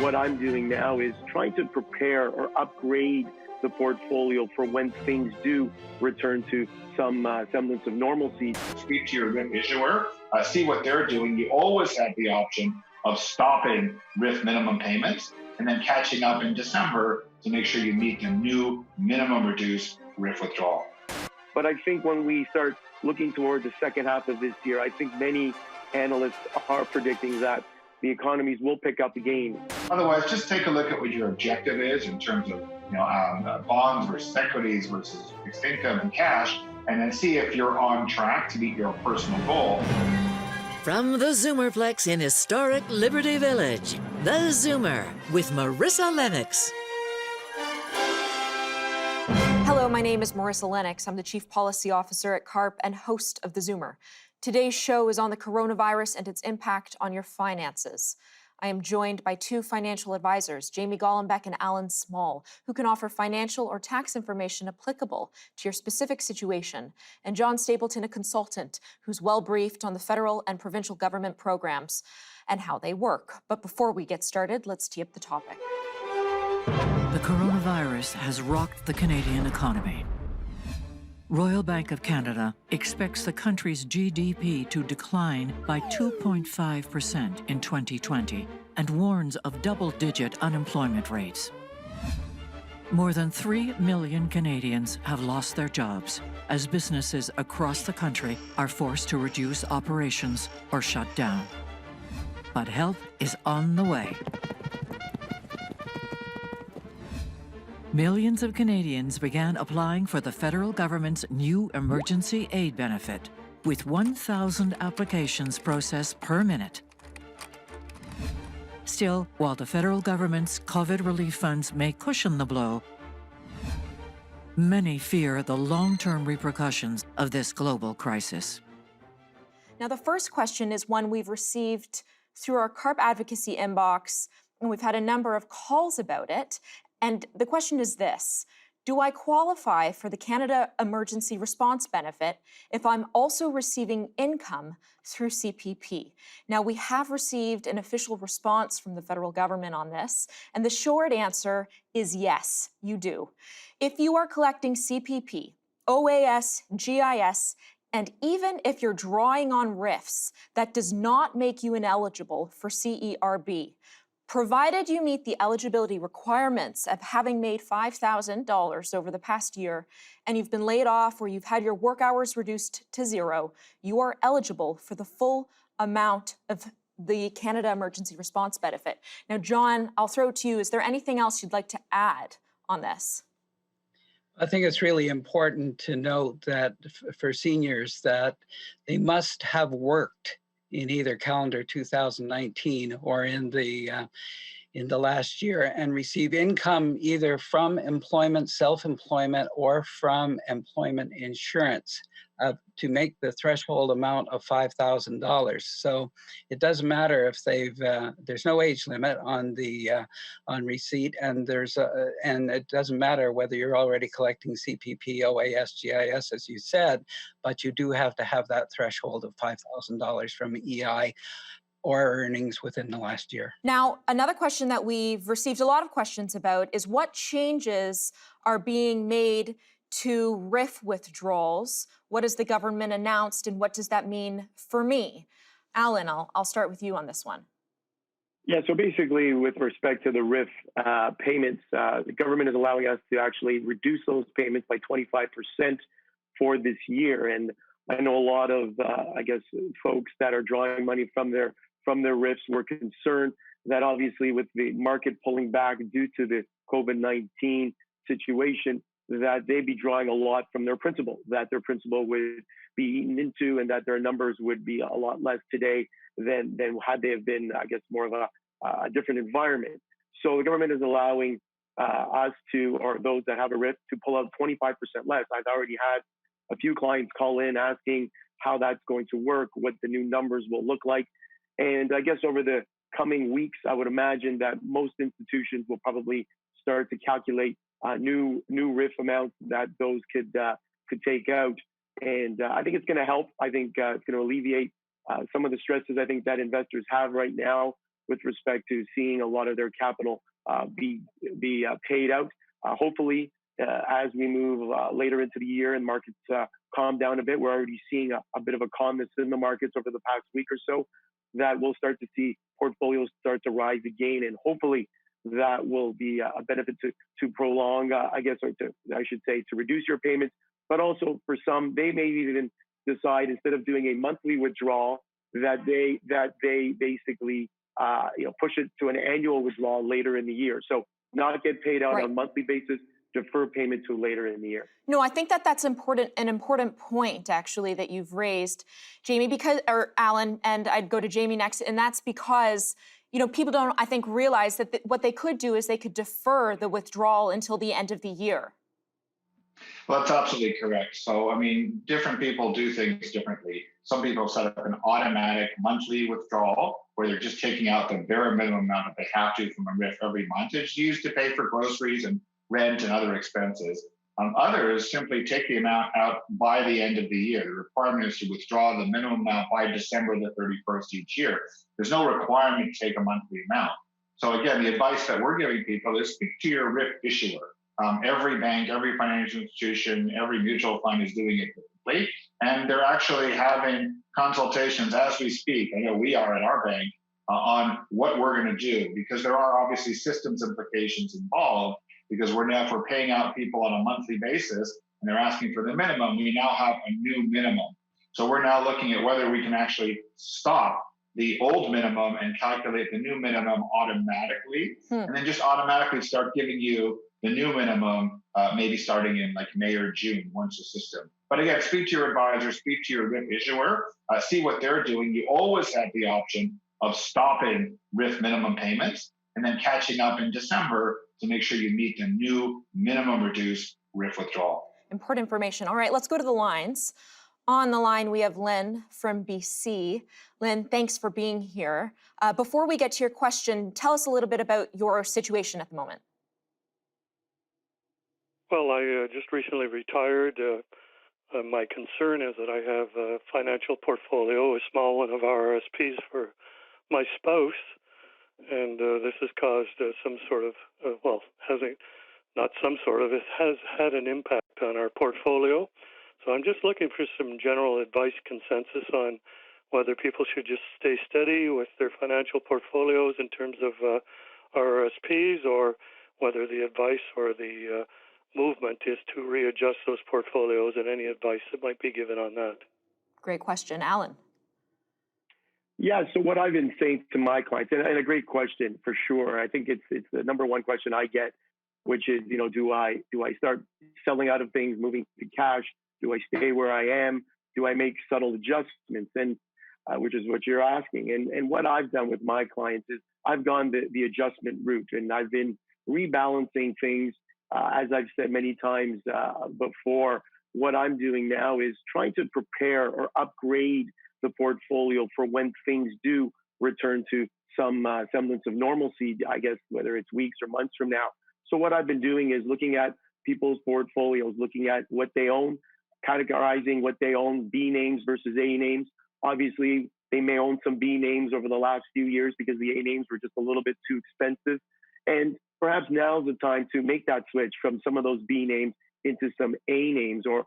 what I'm doing now is trying to prepare or upgrade the portfolio for when things do return to some semblance of normalcy. Speak to your RIF issuer, see what they're doing. You always have the option of stopping RIF minimum payments and then catching up in December to make sure you meet the new minimum reduced RIF withdrawal. But I think when we start looking toward the second half of this year, I think many analysts are predicting that the economies will pick up again. Otherwise, just take a look at what your objective is in terms of bonds versus equities versus fixed income and cash, and then see if you're on track to meet your personal goal. From the Zoomerplex in historic Liberty Village, the Zoomer with Marissa Lennox. Hello, my name is Marissa Lennox. I'm the Chief Policy Officer at CARP and host of the Zoomer. Today's show is on the coronavirus and its impact on your finances. I am joined by two financial advisors, Jamie Gollenbeck and Alan Small, who can offer financial or tax information applicable to your specific situation, and John Stapleton, a consultant who's well briefed on the federal and provincial government programs and how they work. But before we get started, let's tee up the topic. The coronavirus has rocked the Canadian economy. Royal Bank of Canada expects the country's GDP to decline by 2.5% in 2020 and warns of double-digit unemployment rates. More than 3 million Canadians have lost their jobs as businesses across the country are forced to reduce operations or shut down. But help is on the way. Millions of Canadians began applying for the federal government's new emergency aid benefit, with 1,000 applications processed per minute. Still, while the federal government's COVID relief funds may cushion the blow, many fear the long-term repercussions of this global crisis. Now, the first question is one we've received through our CARP advocacy inbox, and we've had a number of calls about it. And the question is this: do I qualify for the Canada Emergency Response Benefit if I'm also receiving income through CPP? Now, we have received an official response from the federal government on this, and the short answer is yes, you do. If you are collecting CPP, OAS, GIS, and even if you're drawing on RIFs, that does not make you ineligible for CERB. Provided you meet the eligibility requirements of having made $5,000 over the past year and you've been laid off or you've had your work hours reduced to zero, you are eligible for the full amount of the Canada Emergency Response Benefit. Now, John, I'll throw it to you. Is there anything else you'd like to add on this? I think it's really important to note that for seniors that they must have worked in either calendar 2019 or in the last year and receive income either from employment, self-employment, or from employment insurance to make the threshold amount of $5,000. So it doesn't matter if there's no age limit on the on receipt, and and it doesn't matter whether you're already collecting CPP, OAS, GIS, as you said, but you do have to have that threshold of $5,000 from EI or earnings within the last year. Now, another question that we've received a lot of questions about is what changes are being made to RIF withdrawals. What has the government announced, and what does that mean for me? Alan, I'll start with you on this one. Yeah, so basically with respect to the RIF payments, the government is allowing us to actually reduce those payments by 25% for this year. And I know a lot of, folks that are drawing money from their RIFs were concerned that obviously with the market pulling back due to the COVID-19 situation, that they'd be drawing a lot from their principal, that their principal would be eaten into, and that their numbers would be a lot less today than had they have been, more of a different environment. So the government is allowing us to, or those that have a RIF, to pull out 25% less. I've already had a few clients call in asking how that's going to work, what the new numbers will look like. And I guess over the coming weeks, I would imagine that most institutions will probably start to calculate new RIF amounts that those could take out. And I think it's going to help. I think it's going to alleviate some of the stresses I think that investors have right now with respect to seeing a lot of their capital be paid out. Hopefully, as we move later into the year and markets calm down a bit, we're already seeing a bit of a calmness in the markets over the past week or so, that we'll start to see portfolios start to rise again, and hopefully that will be a benefit to prolong, I guess, or I should say, to reduce your payments. But also for some, they may even decide, instead of doing a monthly withdrawal, that they basically push it to an annual withdrawal later in the year. So not get paid out on a monthly basis, defer payment to later in the year. No, I think that's an important point, actually, that you've raised, Jamie, or Alan, and I'd go to Jamie next, and that's because people don't, I think, realize that what they could do is they could defer the withdrawal until the end of the year. Well, that's absolutely correct. So, I mean, different people do things differently. Some people set up an automatic monthly withdrawal where they're just taking out the bare minimum amount that they have to from a RIF every month. It's used to pay for groceries and rent and other expenses. Others simply take the amount out by the end of the year. The requirement is to withdraw the minimum amount by December the 31st each year. There's no requirement to take a monthly amount. So again, the advice that we're giving people is speak to your RIF issuer. Every bank, every financial institution, every mutual fund is doing it differently. And they're actually having consultations as we speak. I know we are at our bank on what we're going to do, because there are obviously systems implications involved, because if we're paying out people on a monthly basis and they're asking for the minimum, we now have a new minimum. So we're now looking at whether we can actually stop the old minimum and calculate the new minimum automatically, and then just automatically start giving you the new minimum, maybe starting in like May or June once the system. But again, speak to your advisor, speak to your RIF issuer, see what they're doing. You always have the option of stopping RIF minimum payments and then catching up in December to make sure you meet the new minimum reduced RIF withdrawal. Important information. All right, let's go to the lines. On the line, we have Lynn from BC. Lynn, thanks for being here. Before we get to your question, tell us a little bit about your situation at the moment. Well, I just recently retired. My concern is that I have a financial portfolio, a small one of RRSPs for my spouse, and this has caused some sort of, it has had an impact on our portfolio. So I'm just looking for some general advice, consensus on whether people should just stay steady with their financial portfolios in terms of RRSPs, or whether the advice or the movement is to readjust those portfolios, and any advice that might be given on that. Great question. Alan. Yeah, so what I've been saying to my clients, and a great question for sure. I think it's the number one question I get, which is, do I start selling out of things, moving to cash? Do I stay where I am? Do I make subtle adjustments? And which is what you're asking. And what I've done with my clients is I've gone the adjustment route, and I've been rebalancing things. As I've said many times before, what I'm doing now is trying to prepare or upgrade the portfolio for when things do return to some semblance of normalcy, I guess, whether it's weeks or months from now. So what I've been doing is looking at people's portfolios, looking at what they own, categorizing what they own, B names versus A names. Obviously, they may own some B names over the last few years because the A names were just a little bit too expensive. And perhaps now's the time to make that switch from some of those B names into some A names, or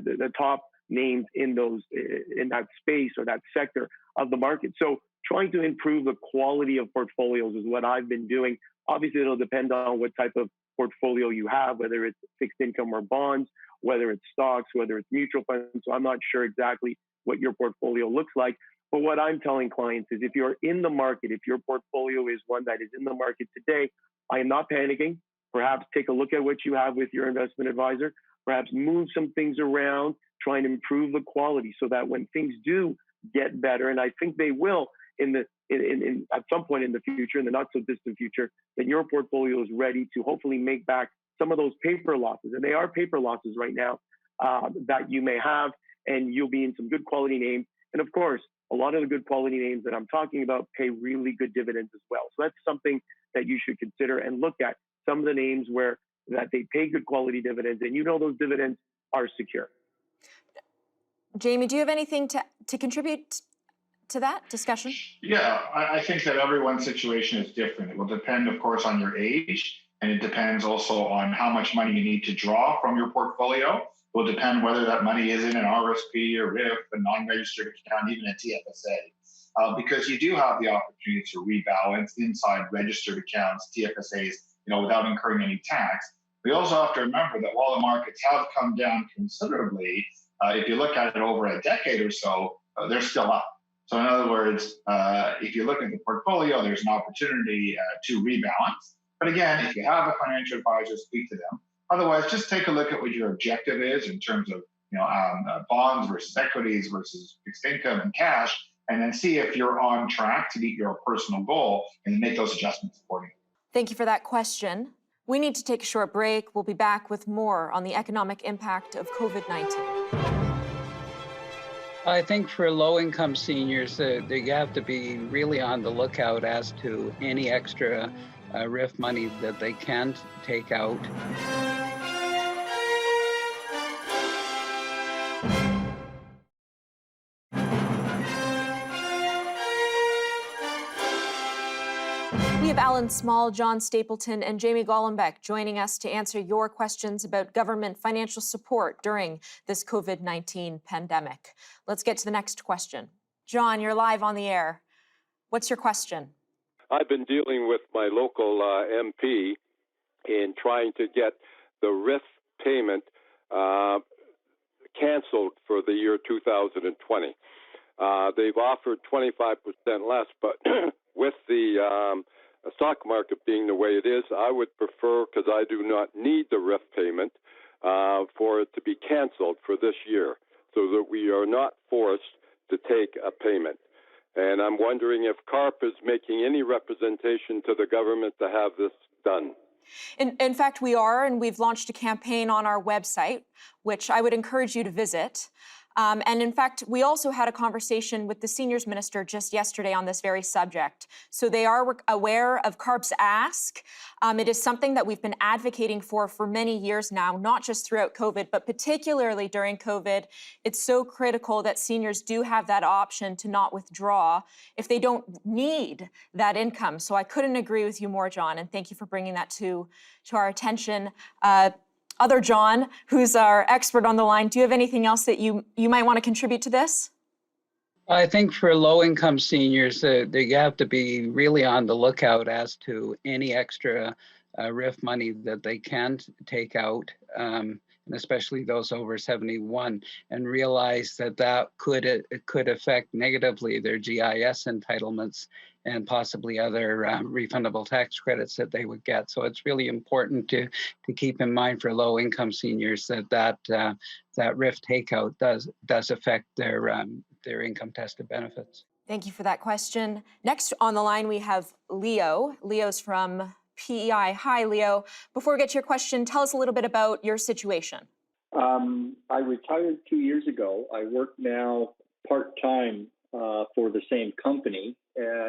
the top names in that space or that sector of the market. So trying to improve the quality of portfolios is what I've been doing. Obviously, it'll depend on what type of portfolio you have, whether it's fixed income or bonds, whether it's stocks, whether it's mutual funds. So I'm not sure exactly what your portfolio looks like. But what I'm telling clients is, if you're in the market, if your portfolio is one that is in the market today, I am not panicking. Perhaps take a look at what you have with your investment advisor. Perhaps move some things around, try and improve the quality so that when things do get better, and I think they will at some point in the future, in the not so distant future, then your portfolio is ready to hopefully make back some of those paper losses. And they are paper losses right now that you may have, and you'll be in some good quality names. And of course, a lot of the good quality names that I'm talking about pay really good dividends as well. So that's something that you should consider and look at. Some of the names that they pay good quality dividends, and those dividends are secure. Jamie, do you have anything to contribute to that discussion? Yeah, I think that everyone's situation is different. It will depend, of course, on your age, and it depends also on how much money you need to draw from your portfolio. It will depend whether that money is in an RSP, a RIF, a non-registered account, even a TFSA, because you do have the opportunity to rebalance inside registered accounts, TFSAs, without incurring any tax. We also have to remember that while the markets have come down considerably, if you look at it over a decade or so, they're still up. So in other words, if you look at the portfolio, there's an opportunity to rebalance. But again, if you have a financial advisor, speak to them. Otherwise, just take a look at what your objective is in terms of bonds versus equities versus fixed income and cash, and then see if you're on track to meet your personal goal and make those adjustments accordingly. Thank you for that question. We need to take a short break. We'll be back with more on the economic impact of COVID-19. I think for low-income seniors, they have to be really on the lookout as to any extra RIF money that they can take out. We have Alan Small, John Stapleton, and Jamie Golombek joining us to answer your questions about government financial support during this COVID-19 pandemic. Let's get to the next question. John, you're live on the air. What's your question? I've been dealing with my local MP in trying to get the RIF payment canceled for the year 2020. They've offered 25% less, but with the stock market being the way it is, I would prefer, because I do not need the RIF payment, for it to be canceled for this year so that we are not forced to take a payment. And I'm wondering if CARP is making any representation to the government to have this done. In fact, we are, and we've launched a campaign on our website, which I would encourage you to visit. And in fact, we also had a conversation with the seniors minister just yesterday on this very subject. So they are aware of CARP's ask. It is something that we've been advocating for many years now, not just throughout COVID, but particularly during COVID. It's so critical that seniors do have that option to not withdraw if they don't need that income. So I couldn't agree with you more, John, and thank you for bringing that to our attention. Other John, who's our expert on the line, do you have anything else that you might want to contribute to this? I think for low-income seniors, they have to be really on the lookout as to any extra RIF money that they can take out, and especially those over 71, and realize that could affect negatively their GIS entitlements and possibly other refundable tax credits that they would get. So it's really important to keep in mind for low-income seniors that RIF takeout does affect their income-tested benefits. Thank you for that question. Next on the line, we have Leo. Leo's from PEI. Hi, Leo. Before we get to your question, tell us a little bit about your situation. I retired 2 years ago. I work now part-time for the same company,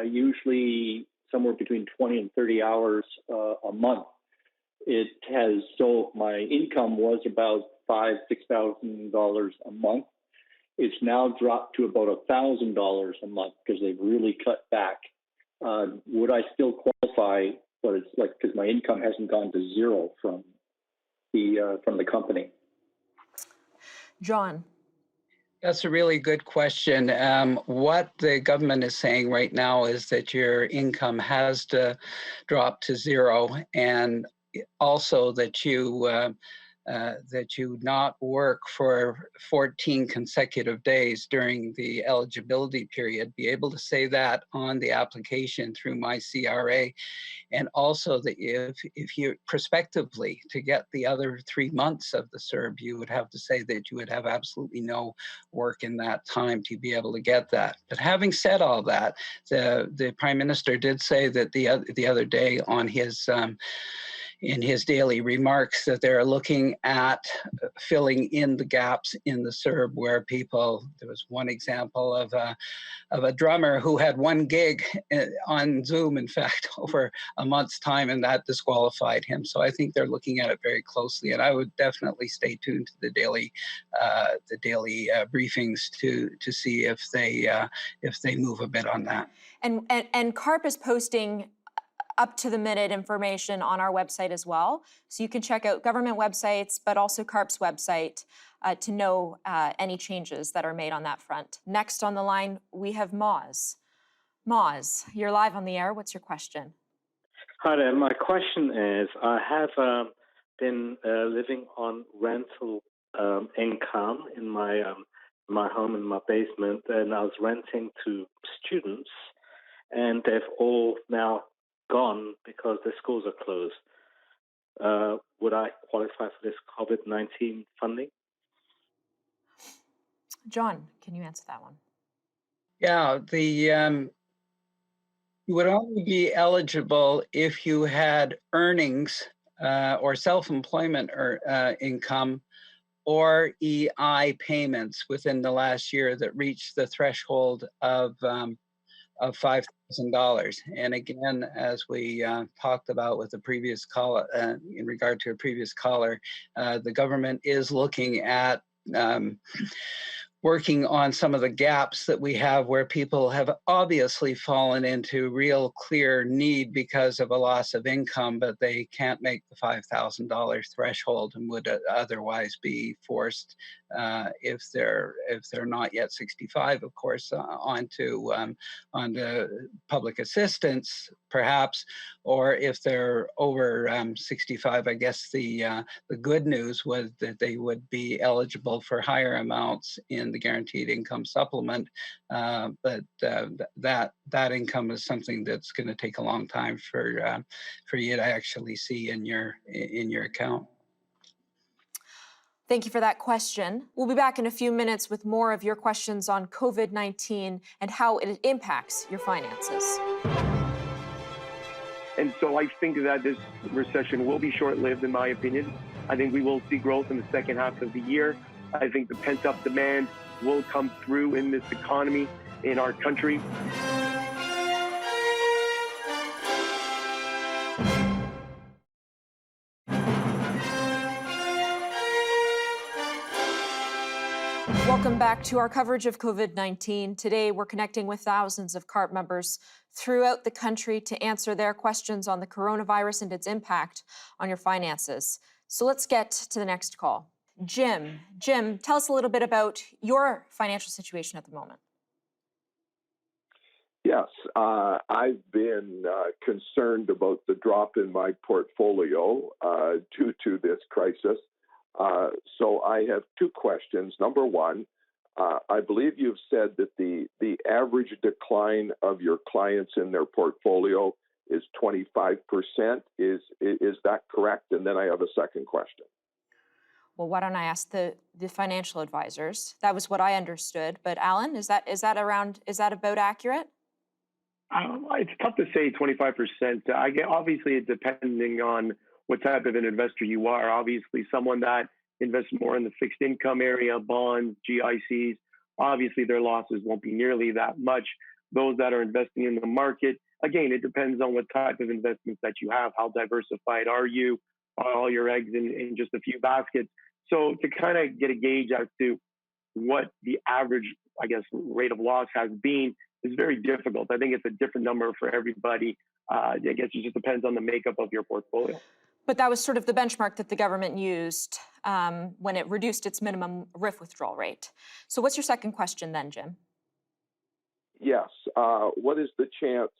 usually somewhere between 20 and 30 hours a month. So my income was about $5,000-$6,000 a month. It's now dropped to about $1,000 a month because they've really cut back. Would I still qualify? But it's like, because my income hasn't gone to zero from the company. John. That's a really good question. What the government is saying right now is that your income has to drop to zero, and also that you not work for 14 consecutive days during the eligibility period. Be able to say that on the application through My CRA, and also that if you prospectively to get the other 3 months of the CERB, you would have to say that you would have absolutely no work in that time to be able to get that. But having said all that, the Prime Minister did say that the other day on his in his daily remarks that they're looking at filling in the gaps in the CERB where people, there was one example of a drummer who had one gig on Zoom, in fact, over a month's time, and that disqualified him. So I think they're looking at it very closely, and I would definitely stay tuned to the daily briefings to see if they move a bit on that. And CARP is posting up-to-the-minute information on our website as well. So you can check out government websites, but also CARP's website to know any changes that are made on that front. Next on the line, we have Moz. Moz, you're live on the air. What's your question? Hi there. My question is, I have been living on rental income in my home in my basement, and I was renting to students, and they've all now gone because the schools are closed. Would I qualify for this COVID-19 funding? John, can you answer that one? Yeah, you would only be eligible if you had earnings or self-employment or income or EI payments within the last year that reached the threshold of $5,000. And again, as we talked about with the previous caller, in regard to a previous caller, the government is looking at working on some of the gaps that we have where people have obviously fallen into real clear need because of a loss of income, but they can't make the $5,000 threshold and would otherwise be forced, if they're not yet 65, of course, onto public assistance, perhaps, or if they're over 65. I guess the good news was that they would be eligible for higher amounts in the guaranteed income supplement, but that income is something that's going to take a long time for you to actually see in your account. Thank you for that question. We'll be back in a few minutes with more of your questions on COVID-19 and how it impacts your finances. And so I think that this recession will be short-lived, in my opinion. I think we will see growth in the second half of the year. I think the pent-up demand will come through in this economy, in our country. Welcome back to our coverage of COVID-19. Today, we're connecting with thousands of CARP members throughout the country to answer their questions on the coronavirus and its impact on your finances. So let's get to the next call. Jim, tell us a little bit about your financial situation at the moment. Yes, I've been concerned about the drop in my portfolio due to this crisis. So I have two questions. Number one, I believe you've said that the average decline of your clients in their portfolio is 25%. Is that correct? And then I have a second question. Well, why don't I ask the financial advisors? That was what I understood. But Alan, is that about accurate? It's tough to say 25%. Obviously, it's depending on what type of an investor you are. Obviously, someone that invests more in the fixed income area, bonds, GICs, obviously their losses won't be nearly that much. Those that are investing in the market, again, it depends on what type of investments that you have. How diversified are you? Are all your eggs in just a few baskets? So to kind of get a gauge as to what the average, I guess, rate of loss has been is very difficult. I think it's a different number for everybody. I guess it just depends on the makeup of your portfolio. But that was sort of the benchmark that the government used when it reduced its minimum RIF withdrawal rate. So what's your second question then, Jim? Yes. What is the chance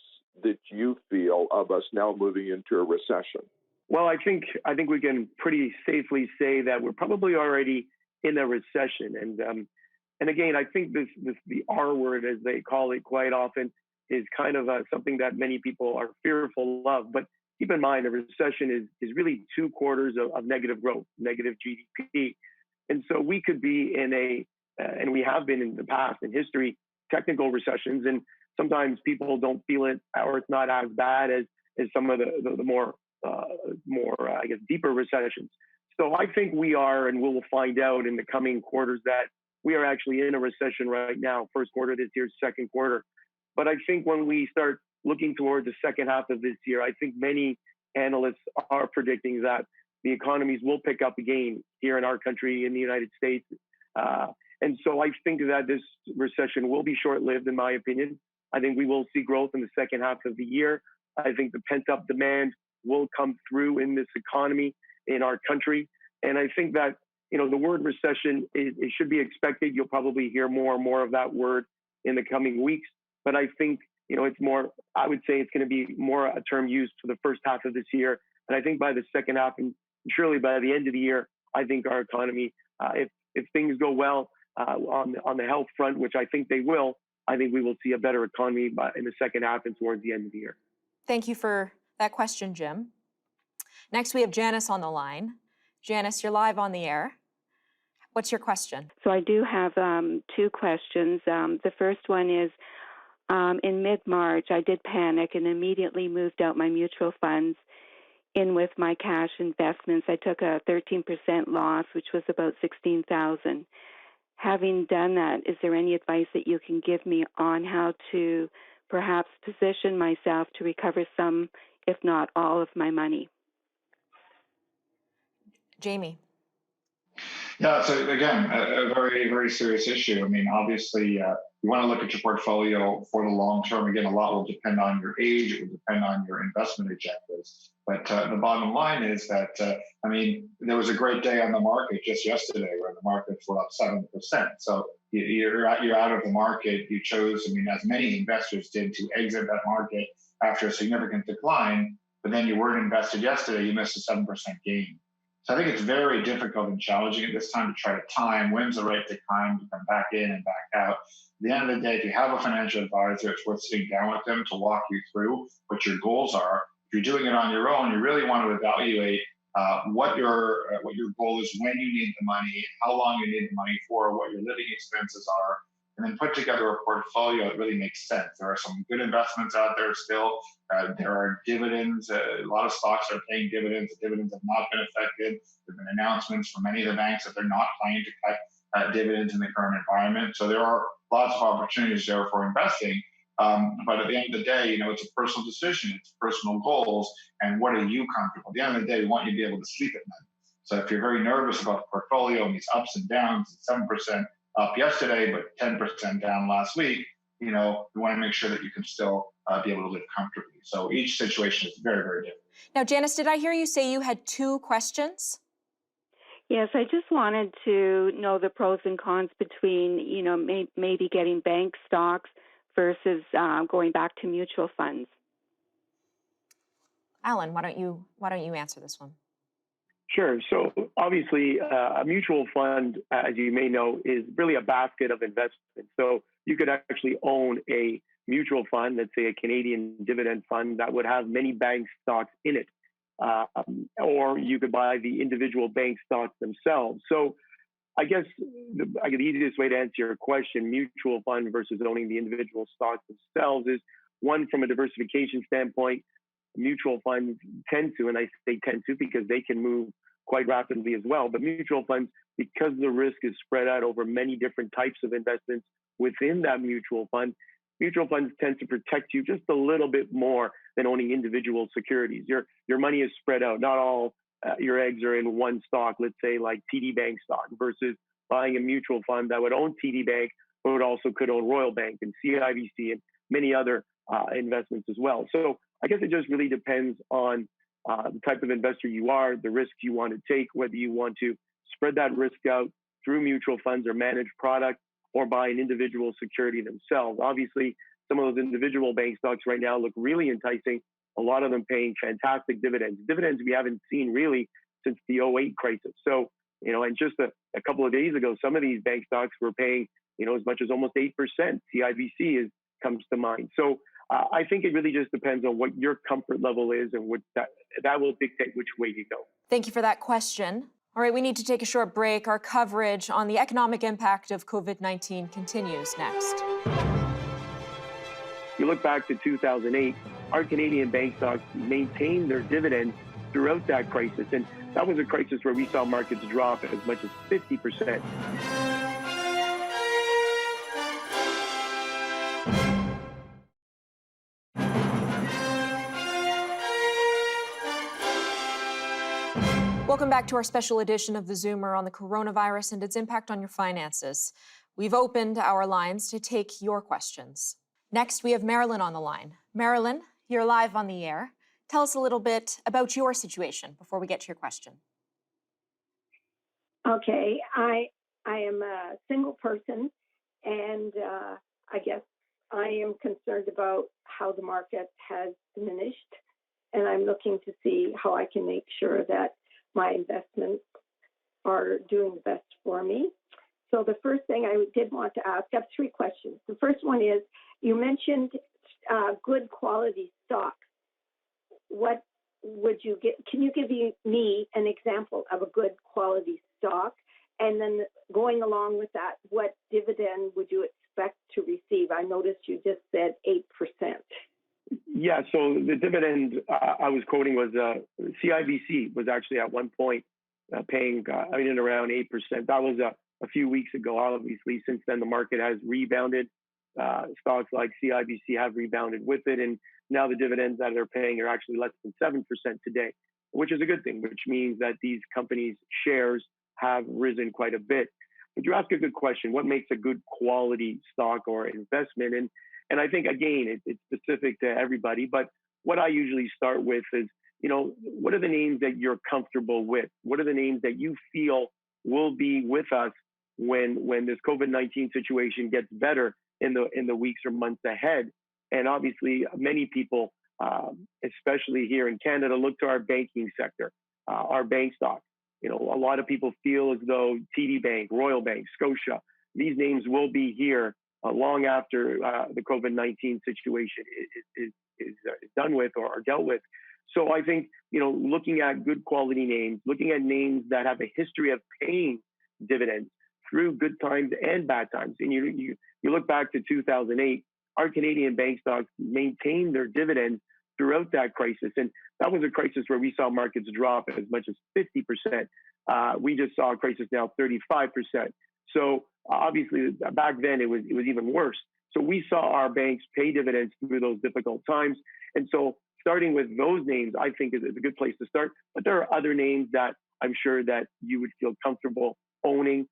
that you feel of us now moving into a recession? Well, I think we can pretty safely say that we're probably already in a recession. And again, I think the R word, as they call it quite often, is kind of something that many people are fearful of. But keep in mind, a recession is really 2 quarters of negative growth, negative GDP. And so we could be in and we have been in the past, in history, technical recessions. And sometimes people don't feel it, or it's not as bad as some of the more deeper recessions. So I think we are, and we'll find out in the coming quarters that we are actually in a recession right now, first quarter this year, second quarter. But I think when we start looking towards the second half of this year, I think many analysts are predicting that the economies will pick up again here in our country, in the United States. And so I think that this recession will be short-lived, in my opinion. I think we will see growth in the second half of the year. I think the pent-up demand will come through in this economy, in our country. And I think that, the word recession, it should be expected. You'll probably hear more and more of that word in the coming weeks. But I think, it's more, I would say it's going to be more a term used for the first half of this year. And I think by the second half, and surely by the end of the year, I think our economy, if things go well on the health front, which I think they will, I think we will see a better economy in the second half and towards the end of the year. Thank you for that question, Jim. Next, we have Janice on the line. Janice, you're live on the air. What's your question? So I do have two questions. The first one is, in mid-March, I did panic and immediately moved out my mutual funds in with my cash investments. I took a 13% loss, which was about $16,000. Having done that, is there any advice that you can give me on how to perhaps position myself to recover some, if not all, of my money? Jamie. Yeah, so again, a very, very serious issue. I mean, obviously, you want to look at your portfolio for the long term. Again, a lot will depend on your age. It will depend on your investment objectives. But the bottom line is that, there was a great day on the market just yesterday where the markets were up 7%. So you're out of the market. You chose, as many investors did, to exit that market after a significant decline. But then you weren't invested yesterday. You missed a 7% gain. So I think it's very difficult and challenging at this time to try to time when's the right time to come back in and back out. At the end of the day, if you have a financial advisor, it's worth sitting down with them to walk you through what your goals are. If you're doing it on your own, you really want to evaluate what your goal is, when you need the money, how long you need the money for, what your living expenses are, and then put together a portfolio that really makes sense. There are some good investments out there still. There are dividends. A lot of stocks are paying dividends. The dividends have not been affected. There have been announcements from many of the banks that they're not planning to cut dividends in the current environment. So there are lots of opportunities there for investing. But at the end of the day, it's a personal decision. It's personal goals. And what are you comfortable? At the end of the day, we want you to be able to sleep at night. So if you're very nervous about the portfolio and these ups and downs, 7% up yesterday, but 10% down last week, we want to make sure that you can still be able to live comfortably. So each situation is very, very different. Now, Janice, did I hear you say you had two questions? Yes, I just wanted to know the pros and cons between, maybe getting bank stocks versus going back to mutual funds. Alan, why don't you answer this one? Sure. So obviously, a mutual fund, as you may know, is really a basket of investments. So you could actually own a mutual fund, let's say a Canadian dividend fund that would have many bank stocks in it. Or you could buy the individual bank stocks themselves. So I guess the easiest way to answer your question, mutual fund versus owning the individual stocks themselves, is one, from a diversification standpoint. Mutual funds tend to, and I say tend to because they can move quite rapidly as well, but mutual funds, because the risk is spread out over many different types of investments within that mutual fund, mutual funds tend to protect you just a little bit more than owning individual securities. Your money is spread out. Not all your eggs are in one stock, let's say like TD Bank stock, versus buying a mutual fund that would own TD Bank, but would also could own Royal Bank and CIBC and many other investments as well. So I guess it just really depends on the type of investor you are, the risks you want to take, whether you want to spread that risk out through mutual funds or managed products, or buy an individual security themselves. Obviously, some of those individual bank stocks right now look really enticing, a lot of them paying fantastic dividends we haven't seen really since the 2008 crisis. So, and just a couple of days ago, some of these bank stocks were paying, as much as almost 8%. CIBC comes to mind. So I think it really just depends on what your comfort level is, and what that will dictate which way you go. Thank you for that question. All right, we need to take a short break. Our coverage on the economic impact of COVID-19 continues next. You look back to 2008, our Canadian bank stocks maintained their dividends throughout that crisis. And that was a crisis where we saw markets drop as much as 50%. Welcome back to our special edition of theZoomer on the coronavirus and its impact on your finances. We've opened our lines to take your questions. Next, we have MARILYN on the line. MARILYN, you're live on the air. Tell us a little bit about your situation before we get to your question. Okay, I am a single person, and I guess I am concerned about how the market has diminished, and I'm looking to see how I can make sure that my investments are doing the best for me. So the first thing I did want to ask, I have three questions. The first one is, you mentioned good quality stocks. What would you get? Can you give me an example of a good quality stock? And then going along with that, what dividend would you expect to receive? I noticed you just said 8%. Yeah, so the dividend I was quoting was CIBC was actually at one point paying in and around 8%. That was a few weeks ago. Obviously, since then the market has rebounded. Stocks like CIBC have rebounded with it, and now the dividends that they're paying are actually less than 7% today, which is a good thing, which means that these companies' shares have risen quite a bit. But you ask a good question: what makes a good quality stock or investment? And I think, again, it's specific to everybody, but what I usually start with is, what are the names that you're comfortable with? What are the names that you feel will be with us when this COVID-19 situation gets better in the weeks or months ahead? And obviously, many people, especially here in Canada, look to our banking sector, our bank stocks. A lot of people feel as though TD Bank, Royal Bank, Scotia, these names will be here long after the COVID-19 situation is done with or dealt with. So I think, looking at good quality names, looking at names that have a history of paying dividends through good times and bad times. And you look back to 2008, our Canadian bank stocks maintained their dividends throughout that crisis. And that was a crisis where we saw markets drop as much as 50%. We just saw a crisis now 35%. So obviously back then it was even worse. So we saw our banks pay dividends through those difficult times. And so starting with those names, I think is a good place to start. But there are other names that I'm sure that you would feel comfortable owning,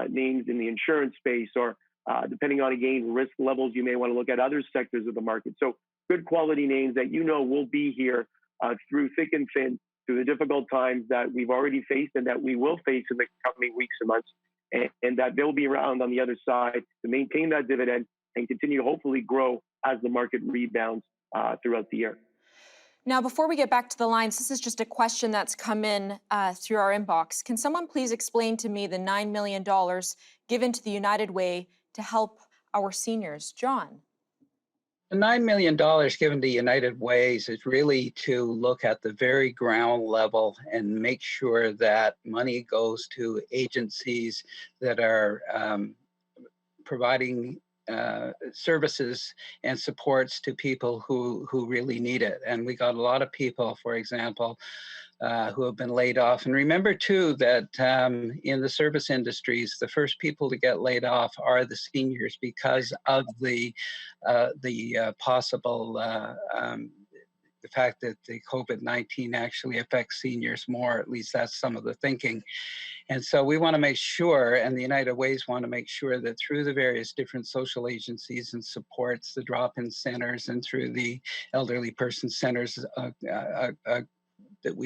names in the insurance space, or depending on, again, risk levels, you may want to look at other sectors of the market. So good quality names that will be here through thick and thin, through the difficult times that we've already faced and that we will face in the coming weeks and months, and that they'll be around on the other side to maintain that dividend and continue to hopefully grow as the market rebounds throughout the year. Now, before we get back to the lines, this is just a question that's come in through our inbox. Can someone please explain to me the $9 million given to the United Way to help our seniors? John. The $9 million given to United Ways is really to look at the very ground level and make sure that money goes to agencies that are providing services and supports to people who really need it. And we got a lot of people, for example, who have been laid off. And remember, too, that in the service industries, the first people to get laid off are the seniors because of the possible the fact that the COVID-19 actually affects seniors more. At least that's some of the thinking. And so we want to make sure, and the United Ways want to make sure that through the various different social agencies and supports, the drop-in centers, and through the elderly person centers that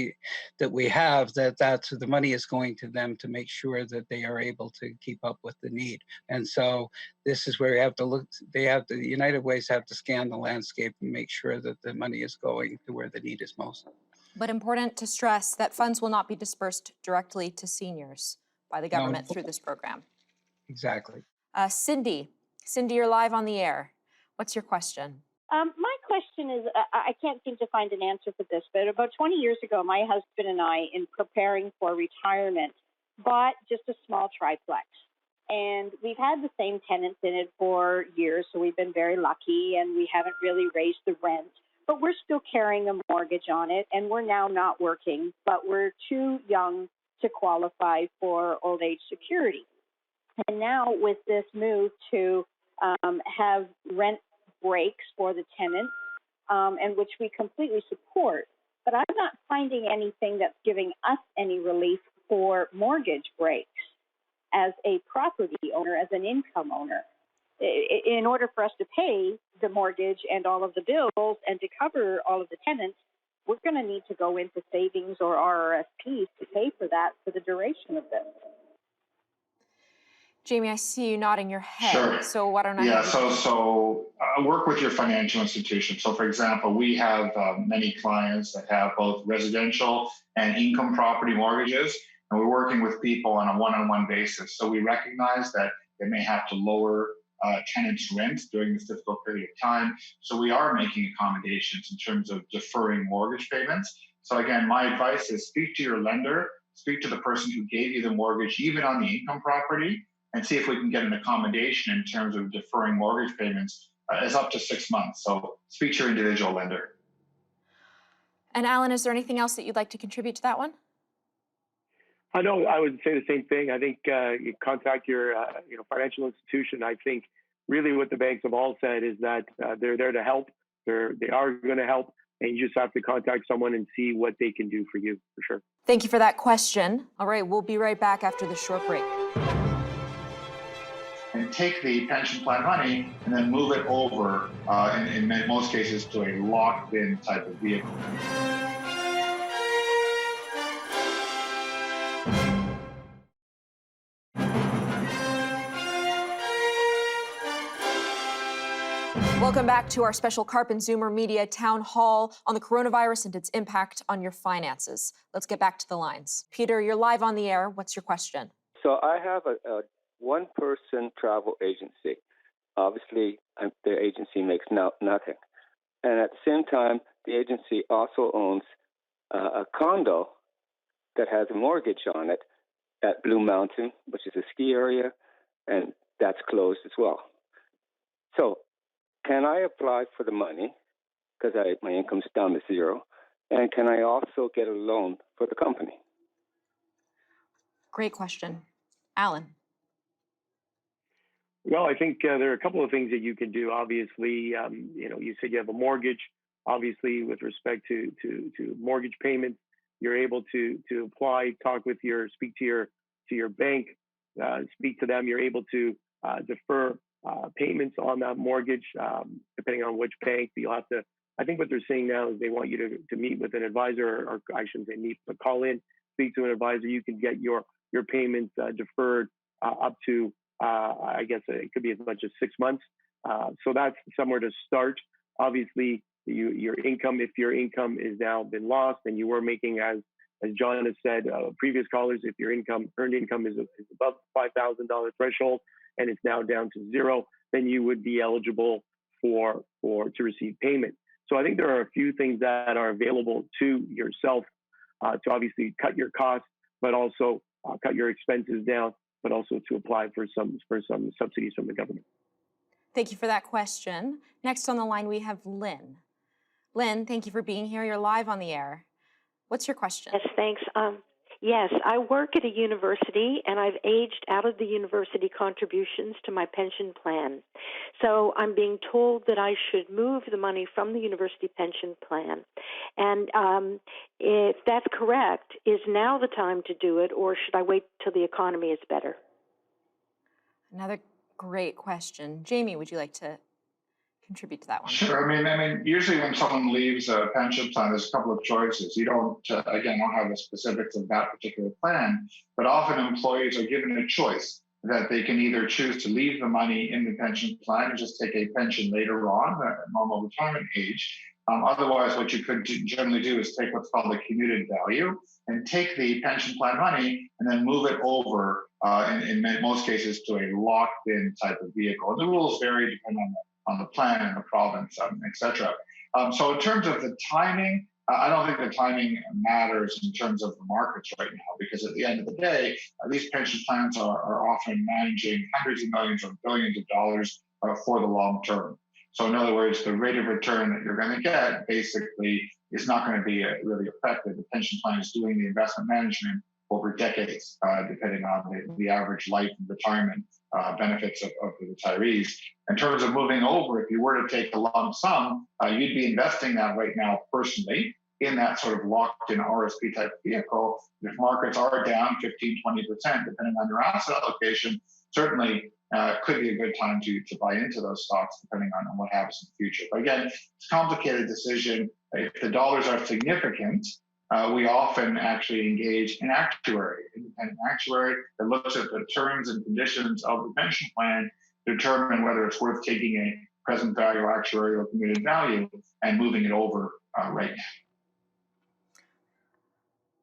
we have, that's the money is going to them to make sure that they are able to keep up with the need. And so this is where we have to look. The United Ways have to scan the landscape and make sure that the money is going to where the need is most. But important to stress that funds will not be dispersed directly to seniors by the government through this program. Exactly. Cindy, you're live on the air. What's your question? My question is, I can't seem to find an answer for this, but about 20 years ago, my husband and I, in preparing for retirement, bought just a small triplex. And we've had the same tenants in it for years, so we've been very lucky, and we haven't really raised the rent. but we're still carrying a mortgage on it, and we're now not working, but we're too young to qualify for old age security. And now with this move to have rent breaks for the tenants, and which we completely support, but I'm not finding anything that's giving us any relief for mortgage breaks as a property owner, as an income owner. In order for us to pay the mortgage and all of the bills and to cover all of the tenants, we're going to need to go into savings or RRSPs to pay for that for the duration of this. Jamie, I see you nodding your head. Sure. So why don't I? Yeah. So work with your financial institution. So, for example, we have many clients that have both residential and income property mortgages, and we're working with people on a one-on-one basis. So we recognize that they may have to lower tenants' rent during this difficult period of time. So we are making accommodations in terms of deferring mortgage payments. So again, my advice is speak to your lender, speak to the person who gave you the mortgage, even on the income property, and see if we can get an accommodation in terms of deferring mortgage payments as up to 6 months. So speak to your individual lender. And Alan, is there anything else that you'd like to contribute to that one? I know I would say the same thing. I think you contact your financial institution. I think really what the banks have all said is that they're there to help. They are going to help, and you just have to contact someone and see what they can do for you, for sure. Thank you for that question. All right, we'll be right back after the short break. And take the pension plan money and then move it over, in most cases, to a locked-in type of vehicle. Welcome back to our special Carp and Zoomer Media Town Hall on the coronavirus and its impact on your finances. Let's get back to the lines. Peter, you're live on the air. What's your question? So I have a one-person travel agency. Obviously, the agency makes nothing. And at the same time, the agency also owns a condo that has a mortgage on it at Blue Mountain, which is a ski area, and that's closed as well. So can I apply for the money, because my income's down to zero, and can I also get a loan for the company? Great question. Alan. Well, I think there are a couple of things that you can do. Obviously, you said you have a mortgage. Obviously, with respect to mortgage payments, you're able to apply, speak to your bank, speak to them. You're able to defer payments on that mortgage, depending on which bank. You'll have to. I think what they're saying now is they want you to meet with an advisor, or I shouldn't say meet, but call in, speak to an advisor. You can get your payments deferred up to. I guess it could be as much as 6 months. So that's somewhere to start. Obviously, your income, if your income is now been lost and you were making, as John has said, previous callers, if your earned income is above $5,000 threshold and it's now down to zero, then you would be eligible to receive payment. So I think there are a few things that are available to yourself to obviously cut your costs, but also cut your expenses down, but also to apply for some subsidies from the government. Thank you for that question. Next on the line, we have Lynn. Lynn, thank you for being here. You're live on the air. What's your question? Yes, thanks. Yes, I work at a university, and I've aged out of the university contributions to my pension plan. So I'm being told that I should move the money from the university pension plan. And if that's correct, is now the time to do it, or should I wait till the economy is better? Another great question. Jamie, would you like to contribute to that one? Sure. I mean, usually when someone leaves a pension plan, there's a couple of choices. You don't have the specifics of that particular plan, but often employees are given a choice that they can either choose to leave the money in the pension plan and just take a pension later on, at normal retirement age. Otherwise, what you could generally do is take what's called the commuted value and take the pension plan money and then move it over, in most cases, to a locked-in type of vehicle. And the rules vary depending on the plan and the province, et cetera. So in terms of the timing, I don't think the timing matters in terms of the markets right now, because at the end of the day, these pension plans are often managing hundreds of millions or billions of dollars for the long term. So in other words, the rate of return that you're going to get basically is not going to be really effective. The pension plan is doing the investment management over decades, depending on the average life and retirement benefits of the retirees. In terms of moving over, if you were to take a lump sum, you'd be investing that right now personally in that sort of locked-in RSP type vehicle. If markets are down 15, 20%, depending on your asset allocation, certainly could be a good time to buy into those stocks, depending on what happens in the future. But again, it's a complicated decision. If the dollars are significant, we often actually engage an actuary, an actuary that looks at the terms and conditions of the pension plan to determine whether it's worth taking a present value actuarial committed value and moving it over right now.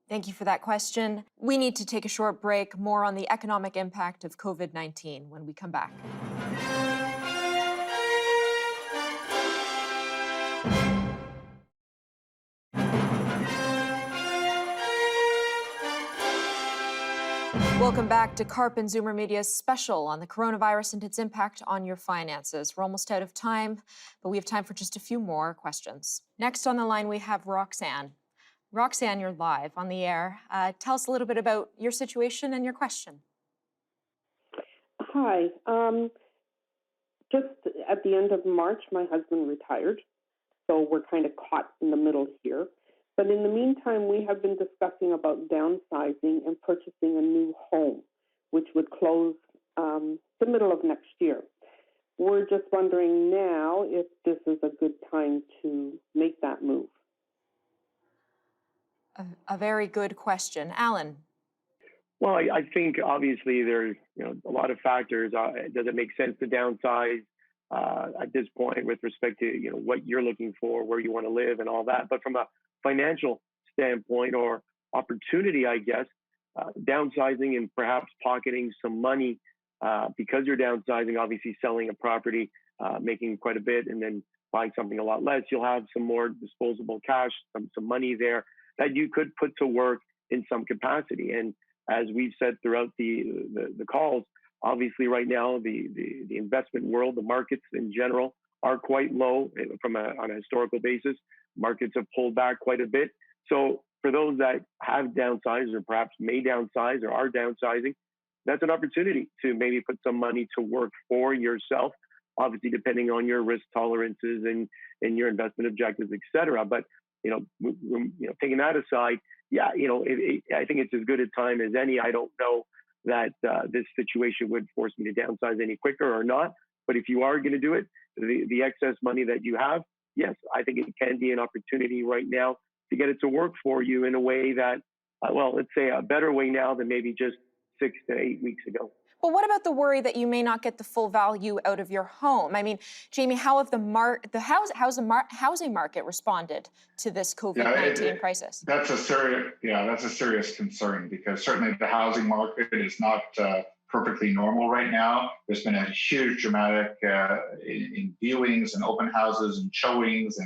Thank you for that question. We need to take a short break. More on the economic impact of COVID-19 when we come back. Welcome back to Karp and Zoomer Media's special on the coronavirus and its impact on your finances. We're almost out of time, but we have time for just a few more questions. Next on the line, we have Roxanne. Roxanne, you're live on the air. Tell us a little bit about your situation and your question. Hi. Just at the end of March, my husband retired, so we're kind of caught in the middle here. But in the meantime, we have been discussing about downsizing and purchasing a new home, which would close the middle of next year. We're just wondering now if this is a good time to make that move. A very good question. Alan. Well, I think obviously there's a lot of factors. Does it make sense to downsize at this point with respect to what you're looking for, where you want to live, and all that? But from a financial standpoint or opportunity, I guess, downsizing and perhaps pocketing some money because you're downsizing, obviously selling a property, making quite a bit, and then buying something a lot less, you'll have some more disposable cash, some money there that you could put to work in some capacity. And as we've said throughout the calls, obviously right now the investment world, the markets in general are quite low on a historical basis. Markets have pulled back quite a bit. So for those that have downsized or perhaps may downsize or are downsizing, that's an opportunity to maybe put some money to work for yourself, obviously depending on your risk tolerances and your investment objectives, et cetera. But taking that aside, I think it's as good a time as any. I don't know that this situation would force me to downsize any quicker or not. But if you are going to do it, the excess money that you have, yes, I think it can be an opportunity right now to get it to work for you in a way that, let's say a better way now than maybe just 6 to 8 weeks ago. But what about the worry that you may not get the full value out of your home? I mean, Jamie, how have the housing market responded to this COVID-19 crisis? That's a serious concern, because certainly the housing market is not perfectly normal right now. There's been a huge dramatic in viewings and open houses and showings,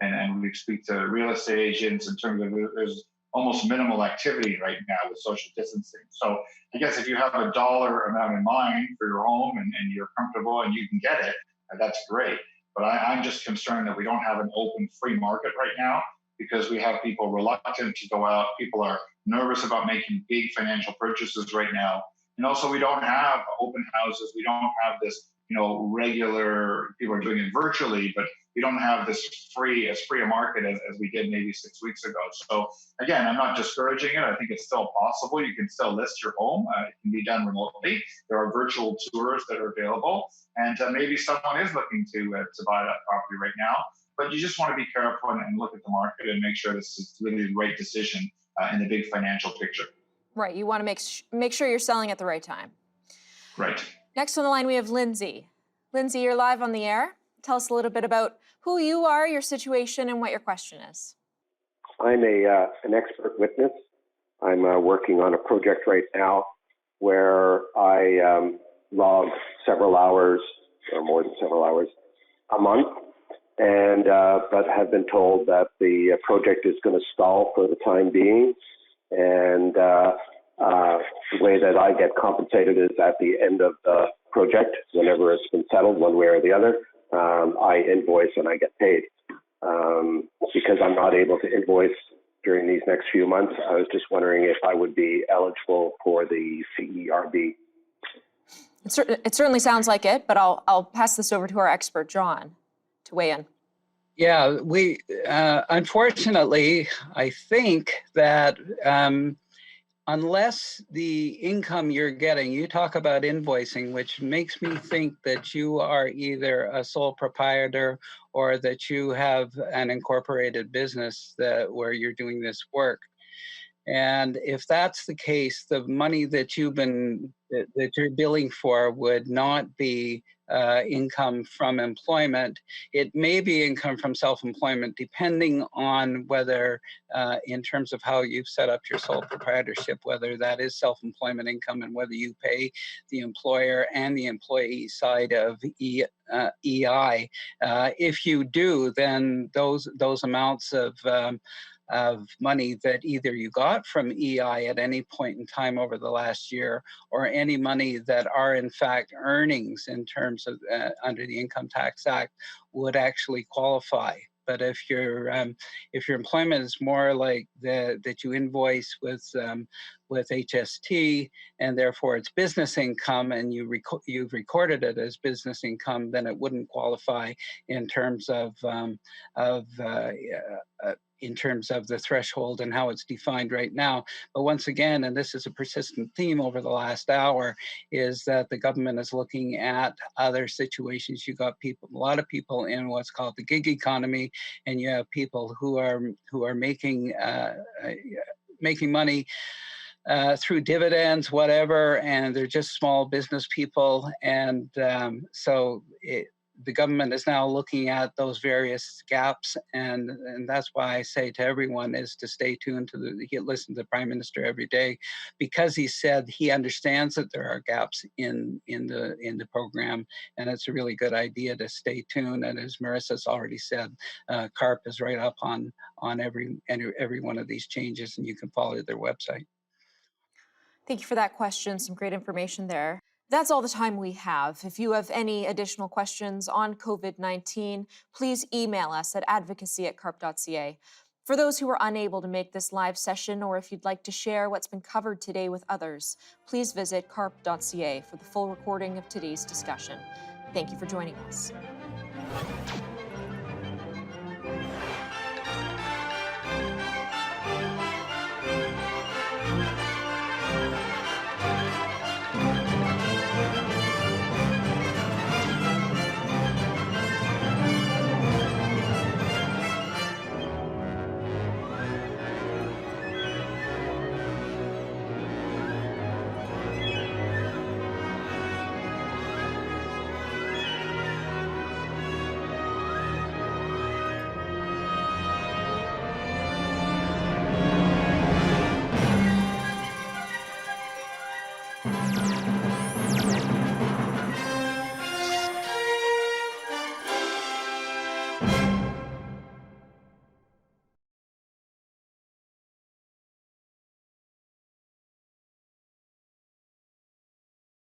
and we speak to real estate agents in terms of there's almost minimal activity right now with social distancing. So I guess if you have a dollar amount in mind for your home and you're comfortable and you can get it, that's great. But I'm just concerned that we don't have an open free market right now, because we have people reluctant to go out. People are nervous about making big financial purchases right now. And also we don't have open houses. We don't have this, regular, people are doing it virtually, but we don't have this as free a market as we did maybe 6 weeks ago. So again, I'm not discouraging it. I think it's still possible. You can still list your home. It can be done remotely. There are virtual tours that are available, and maybe someone is looking to buy that property right now. But you just want to be careful and look at the market and make sure this is really the right decision in the big financial picture. Right. You want to make sure you're selling at the right time. Right. Next on the line, we have Lindsay. Lindsay, you're live on the air. Tell us a little bit about who you are, your situation, and what your question is. I'm an expert witness. I'm working on a project right now where I log several hours, or more than several hours, a month, and but have been told that the project is going to stall for the time being. And the way that I get compensated is at the end of the project, whenever it's been settled one way or the other. I invoice and I get paid. Because I'm not able to invoice during these next few months, I was just wondering if I would be eligible for the CERB. It certainly sounds like it, but I'll pass this over to our expert, John, to weigh in. Yeah, we unfortunately, I think that unless the income you're getting, you talk about invoicing, which makes me think that you are either a sole proprietor or that you have an incorporated business where you're doing this work. And if that's the case, the money that you're billing for would not be income from employment. It may be income from self-employment, depending on whether, in terms of how you've set up your sole proprietorship, whether that is self-employment income and whether you pay the employer and the employee side of EI. If you do, then those amounts of money that either you got from EI at any point in time over the last year, or any money that are in fact earnings in terms of under the Income Tax Act, would actually qualify. But if your employment is more like that you invoice with HST, and therefore it's business income, and you've recorded it as business income, then it wouldn't qualify in terms of the threshold and how it's defined right now. But once again, and this is a persistent theme over the last hour, is that the government is looking at other situations. You got a lot of people in what's called the gig economy, and you have people who are making money through dividends, whatever, and they're just small business people. And the government is now looking at those various gaps, and that's why I say to everyone is to stay tuned listen to the Prime Minister every day, because he said he understands that there are gaps in the program, and it's a really good idea to stay tuned. And as Marissa's already said, CARP is right up on every one of these changes, and you can follow their website. Thank you for that question. Some great information there. That's all the time we have. If you have any additional questions on COVID-19, please email us at advocacy@carp.ca. For those who are unable to make this live session, or if you'd like to share what's been covered today with others, please visit carp.ca for the full recording of today's discussion. Thank you for joining us.